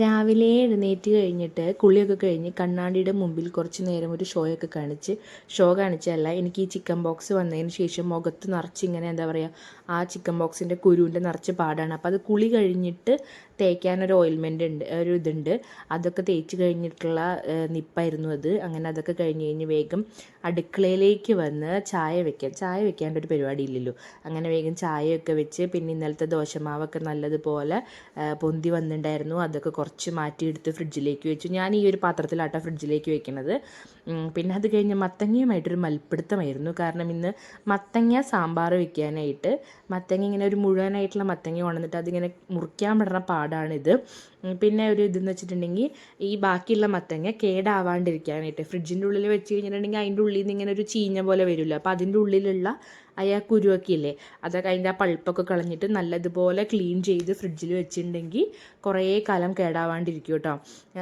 രാവിലെ എഴുന്നേറ്റ് കഴിഞ്ഞിട്ട് കുളിയൊക്കെ കഴിഞ്ഞ് കണ്ണാടിയുടെ മുമ്പിൽ കുറച്ച് നേരം ഒരു ഷോ കാണിച്ചല്ല, എനിക്ക് ഈ ചിക്കൻ ബോക്സ് വന്നതിന് ശേഷം മുഖത്ത് നിറച്ച് ഇങ്ങനെ എന്താ പറയുക, ആ ചിക്കൻ ബോക്സിൻ്റെ കുരുവിൻ്റെ നിറച്ച് പാടാണ്. അപ്പോൾ അത് കുളി കഴിഞ്ഞിട്ട് തേക്കാനൊരു ഓയിൽമെൻ്റ് ഉണ്ട്, ഒരു ഇതുണ്ട്, അതൊക്കെ തേച്ച് കഴിഞ്ഞിട്ടുള്ള നിപ്പായിരുന്നു അത്. അങ്ങനെ അതൊക്കെ കഴിഞ്ഞ് വേഗം അടുക്കളയിലേക്ക് വന്ന് ചായ വെക്കാണ്ട് ഒരു പരിപാടി ഇല്ലല്ലോ. അങ്ങനെ വേഗം ചായയൊക്കെ വെച്ച്, പിന്നെ ഇന്നലത്തെ ദോശമാവൊക്കെ നല്ലതുപോലെ പൊന്തി വന്നിട്ടുണ്ടായിരുന്നു, അതൊക്കെ കുറച്ച് മാറ്റിയെടുത്ത് ഫ്രിഡ്ജിലേക്ക് വെച്ചു. ഞാൻ ഈ ഒരു പാത്രത്തിലാട്ടോ ഫ്രിഡ്ജിലേക്ക് വെക്കുന്നത്. പിന്നെ അത് കഴിഞ്ഞ് മത്തങ്ങയുമായിട്ടൊരു മൽപ്പിടുത്തമായിരുന്നു. കാരണം ഇന്ന് മത്തങ്ങ സാമ്പാർ വെക്കാനായിട്ട് മത്തങ്ങ ഇങ്ങനെ ഒരു മുഴുവനായിട്ടുള്ള മത്തങ്ങ കൊണ്ടുവന്നിട്ട് അതിങ്ങനെ മുറിക്കാൻ പെടുന്ന പാടാണിത്. പിന്നെ ഒരു ഇതെന്ന് വെച്ചിട്ടുണ്ടെങ്കിൽ ഈ ബാക്കിയുള്ള മത്തങ്ങ കേടാവാണ്ടിരിക്കാനായിട്ട് ഫ്രിഡ്ജിൻ്റെ ഉള്ളിൽ വെച്ച് കഴിഞ്ഞിട്ടുണ്ടെങ്കിൽ അതിൻ്റെ ഉള്ളിൽ നിന്ന് ഇങ്ങനെ ഒരു ചീഞ്ഞ പോലെ വരില്ല. അപ്പോൾ അതിൻ്റെ ഉള്ളിലുള്ള കുരുവൊക്കെ ഇല്ലേ, അതൊക്കെ അതിൻ്റെ ആ പൾപ്പൊക്കെ കളഞ്ഞിട്ട് നല്ലതുപോലെ ക്ലീൻ ചെയ്ത് ഫ്രിഡ്ജിൽ വെച്ചിട്ടുണ്ടെങ്കിൽ കുറേ കാലം കേടാവാണ്ടിരിക്കും കേട്ടോ.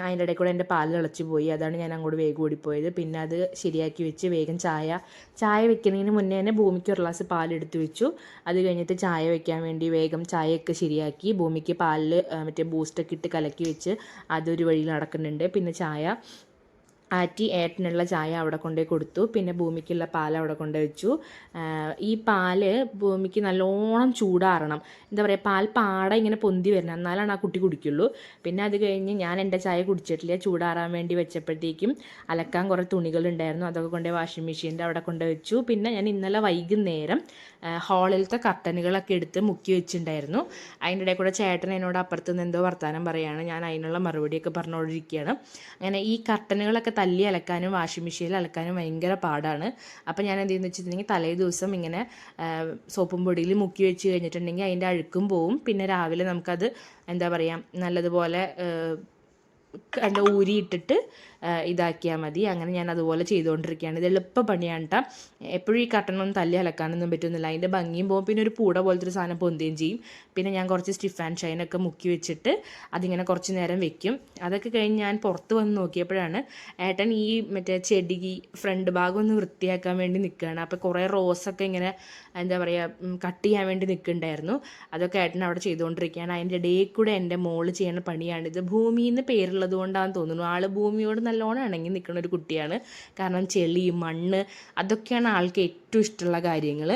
അതിൻ്റെ ഇടയിൽ കൂടെ എൻ്റെ പാൽ തിളച്ച് പോയി, അതാണ് ഞാൻ അങ്ങോട്ട് വേഗം ഓടിപ്പോയത്. പിന്നെ അത് ശരിയാക്കി വെച്ച് വേഗം ചായ വെക്കുന്നതിന് മുന്നേ തന്നെ ഭൂമിക്ക് ഒരു ഗ്ലാസ് പാലെടുത്ത് വെച്ചു. അത് കഴിഞ്ഞിട്ട് ചായ വെക്കാൻ വേണ്ടി വേഗം ചായയൊക്കെ ശരിയാക്കി ഭൂമിക്ക് പാലിൽ മറ്റേ ബൂസ്റ്റൊക്കെ ഇട്ട് കലക്കി വെച്ച് അതൊരു വഴിയിൽ നടക്കുന്നുണ്ട്. പിന്നെ ചായ ആറ്റി ഏട്ടനുള്ള ചായ അവിടെ കൊണ്ടുപോയി കൊടുത്തു. പിന്നെ ഭൂമിക്കുള്ള പാൽ അവിടെ കൊണ്ടുപോയി വെച്ചു. ഈ പാല് ഭൂമിക്ക് നല്ലോണം ചൂടാറണം, എന്താ പറയുക, പാൽ പാട ഇങ്ങനെ പൊന്തി വരണം, എന്നാലാണ് ആ കുട്ടി കുടിക്കുള്ളൂ. പിന്നെ അത് കഴിഞ്ഞ് ഞാൻ എൻ്റെ ചായ കുടിച്ചിട്ടില്ല, ചൂടാറാൻ വേണ്ടി വെച്ചപ്പോഴത്തേക്കും അലക്കാൻ കുറേ തുണികളുണ്ടായിരുന്നു, അതൊക്കെ കൊണ്ടുപോയി വാഷിംഗ് മെഷീൻ്റെ അവിടെ കൊണ്ടുപോയി വെച്ചു. പിന്നെ ഞാൻ ഇന്നലെ വൈകുന്നേരം ഹാളിലത്തെ കർട്ടനുകളൊക്കെ എടുത്ത് മുക്കി വെച്ചിട്ടുണ്ടായിരുന്നു. അതിൻ്റെ ഇടയിൽ കൂടെ ചേട്ടൻ എന്നോട് അപ്പുറത്ത് നിന്ന് എന്തോ വർത്താനം പറയുകയാണ്, ഞാൻ അതിനുള്ള മറുപടിയൊക്കെ പറഞ്ഞുകൊണ്ടിരിക്കുകയാണ്. അങ്ങനെ ഈ കർട്ടനുകളൊക്കെ തല്ലി അലക്കാനും വാഷിംഗ് മെഷീനിൽ അലക്കാനും ഭയങ്കര പാടാണ്. അപ്പോൾ ഞാൻ എന്തെന്ന് വെച്ചിട്ടുണ്ടെങ്കിൽ തലേ ദിവസം ഇങ്ങനെ സോപ്പും പൊടിയിൽ മുക്കി വെച്ച് കഴിഞ്ഞിട്ടുണ്ടെങ്കിൽ അതിൻ്റെ അഴുക്കും പോവും. പിന്നെ രാവിലെ നമുക്കത് എന്താ പറയുക, നല്ലതുപോലെ ഊരിയിട്ടിട്ട് ഇതാക്കിയാൽ മതി. അങ്ങനെ ഞാൻ അതുപോലെ ചെയ്തുകൊണ്ടിരിക്കുകയാണ്. ഇത് എളുപ്പ പണിയാണ് കേട്ടോ. എപ്പോഴും ഈ കർട്ടനൊന്നും തല്ലി അലക്കാനൊന്നും പറ്റുന്നില്ല, അതിൻ്റെ ഭംഗിയും പോകും. പിന്നെ ഒരു പൂട പോലത്തെ ഒരു സാധനം പൊന്തുകയും ചെയ്യും. പിന്നെ ഞാൻ കുറച്ച് സ്റ്റിഫ് ആൻഡ് ഷൈനൊക്കെ മുക്കി വെച്ചിട്ട് അതിങ്ങനെ കുറച്ച് നേരം വെക്കും. അതൊക്കെ കഴിഞ്ഞ് ഞാൻ പുറത്ത് വന്ന് നോക്കിയപ്പോഴാണ് ഏട്ടൻ ഈ മറ്റേ ചെടി ഫ്രണ്ട് ഭാഗം ഒന്ന് വൃത്തിയാക്കാൻ വേണ്ടി നിൽക്കുകയാണ്. അപ്പോൾ കുറേ റോസൊക്കെ ഇങ്ങനെ എന്താ പറയുക കട്ട് ചെയ്യാൻ വേണ്ടി നിൽക്കുന്നുണ്ടായിരുന്നു. അതൊക്കെ ഏട്ടൻ അവിടെ ചെയ്തുകൊണ്ടിരിക്കുകയാണ്. അതിൻ്റെ ഇടയിൽ കൂടെ എൻ്റെ മോള് ചെയ്യുന്ന പണിയാണിത്. ഭൂമിന്ന് പേരുള്ളത് കൊണ്ടാണെന്ന് തോന്നുന്നു, ആൾ ഭൂമിയോട് നല്ലോണം ഇണങ്ങി നിൽക്കുന്ന ഒരു കുട്ടിയാണ്. കാരണം ചെളി, മണ്ണ്, അതൊക്കെയാണ് ആൾക്ക് ഏറ്റവും ഇഷ്ടമുള്ള കാര്യങ്ങൾ.